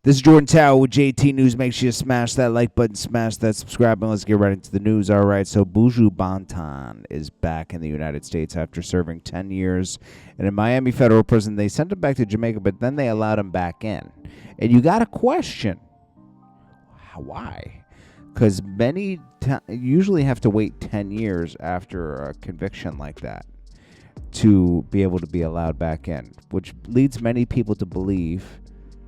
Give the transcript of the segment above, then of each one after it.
This is Jordan Tower with JT News. Make sure you smash that like button, smash that subscribe button. Let's get right into the news. All right, so Buju Banton is back in the United States after serving 10 years in a Miami federal prison. They sent him back to Jamaica, but then they allowed him back in. And you got to question, why? Because many usually have to wait 10 years after a conviction like that to be able to be allowed back in, which leads many people to believe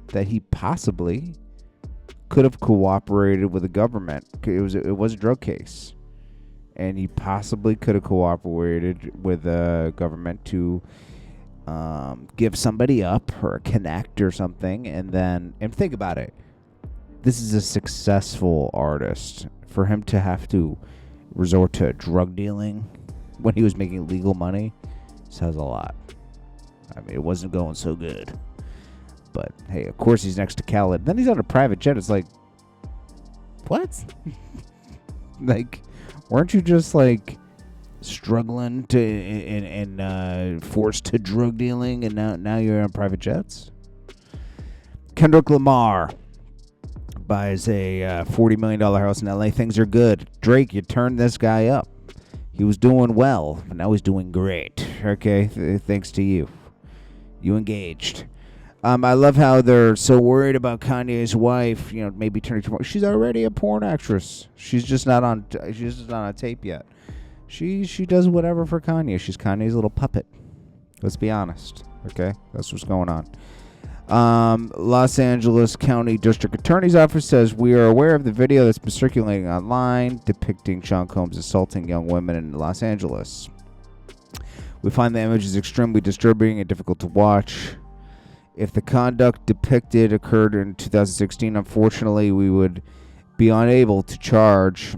that he possibly could have cooperated with the government. It was a drug case, and he possibly could have cooperated with the government to give somebody up or connect or something. And think about it. This is a successful artist. For him to have to resort to drug dealing when he was making legal money says a lot. I mean, it wasn't going so good. But, hey, of course he's next to Khaled. Then he's on a private jet. It's like, what? Like, weren't you just, like, struggling to and forced to drug dealing, and now you're on private jets? Kendrick Lamar buys a $40 million house in L.A. Things are good. Drake, you turned this guy up. He was doing well, but now he's doing great. Okay? Thanks to you. You engaged. I love how they're so worried about Kanye's wife, maybe turning to. She's already a porn actress. She's just not on. She's just not on tape yet. She does whatever for Kanye. She's Kanye's little puppet. Let's be honest. Okay, that's what's going on. Los Angeles County District Attorney's Office says we are aware of the video that's been circulating online depicting Sean Combs assaulting young women in Los Angeles. We find the images extremely disturbing and difficult to watch. If the conduct depicted occurred in 2016, unfortunately, we would be unable to charge,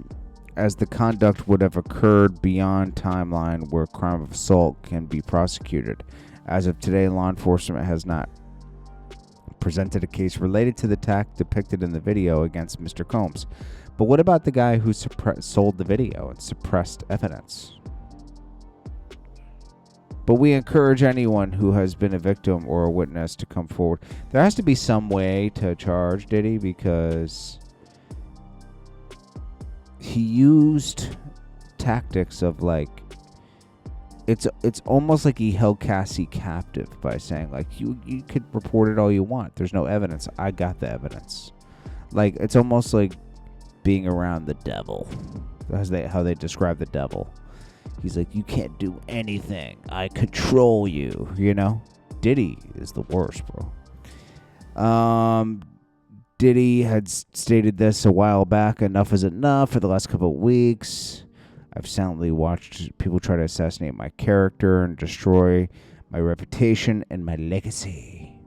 as the conduct would have occurred beyond timeline where crime of assault can be prosecuted. As of today, law enforcement has not presented a case related to the attack depicted in the video against Mr. Combs. But what about the guy who sold the video and suppressed evidence? But we encourage anyone who has been a victim or a witness to come forward. There has to be some way to charge Diddy, because he used tactics of, like, it's almost like he held Cassie captive by saying, like, you could report it all you want. There's no evidence. I got the evidence. Like, it's almost like being around the devil. That's how they describe the devil. He's like, you can't do anything. I control you, Diddy is the worst, bro. Diddy had stated this a while back. Enough is enough. For the last couple of weeks, I've silently watched people try to assassinate my character and destroy my reputation and my legacy.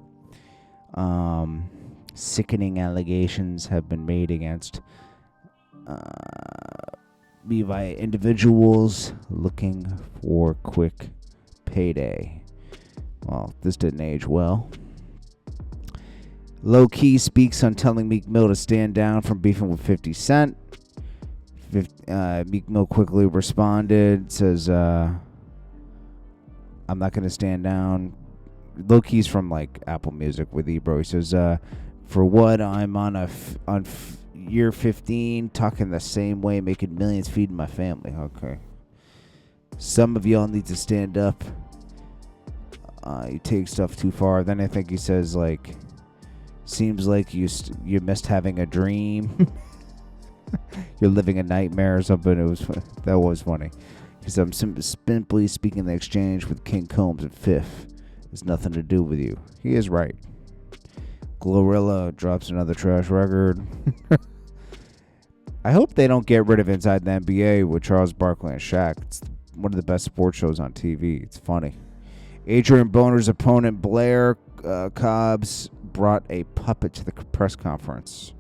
Sickening allegations have been made against me by individuals looking for quick payday. Well, this didn't age well. Low Key speaks on telling Meek Mill to stand down from beefing with 50 Cent. Meek Mill quickly responded, says, I'm not going to stand down. Low Key's from, like, Apple Music with Ebro. He says, for what, I'm on year 15, talking the same way, making millions, feeding my family. Okay. Some of y'all need to stand up. You take stuff too far. Then I think he says, like, seems like you missed having a dream. You're living a nightmare or something. That was funny. He said, I'm simply speaking the exchange with King Combs at Fifth. It's nothing to do with you. He is right. Glorilla drops another trash record. I hope they don't get rid of Inside the NBA with Charles Barkley and Shaq. It's one of the best sports shows on TV. It's funny. Adrian Boner's opponent, Blair Cobbs, brought a puppet to the press conference.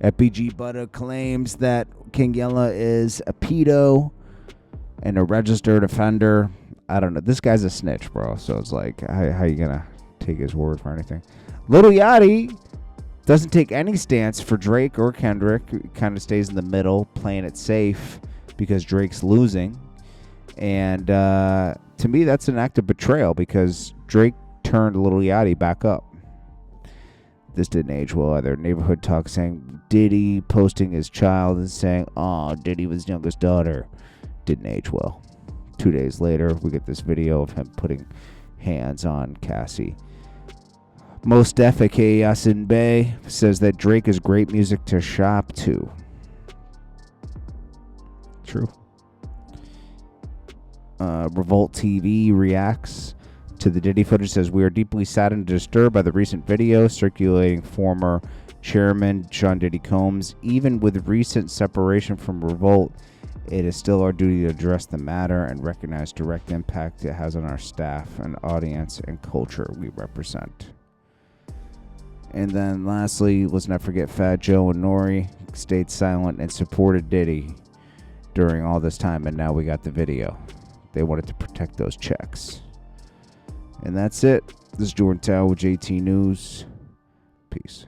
FBG Butter claims that King Yella is a pedo and a registered offender. I don't know. This guy's a snitch, bro. So it's like, how you going to take his word for anything? Lil Yachty doesn't take any stance for Drake or Kendrick. Kind of stays in the middle, playing it safe because Drake's losing. And to me, that's an act of betrayal because Drake turned Lil Yachty back up. This didn't age well either. Neighborhood talk saying Diddy posting his child and saying, "Oh, Diddy was youngest daughter." Didn't age well. 2 days later, we get this video of him putting hands on Cassie. Mostafa K. Yasin Bey says that Drake is great music to shop to. True. Revolt TV reacts to the Diddy footage, says, "We are deeply saddened and disturbed by the recent video circulating former chairman Sean Diddy Combs. Even with recent separation from Revolt, it is still our duty to address the matter and recognize direct impact it has on our staff and audience and culture we represent." And then lastly, let's not forget Fat Joe and Nore stayed silent and supported Diddy during all this time, and now we got the video. They wanted to protect those checks. And that's it. This is Jordan Tower with JT News. Peace.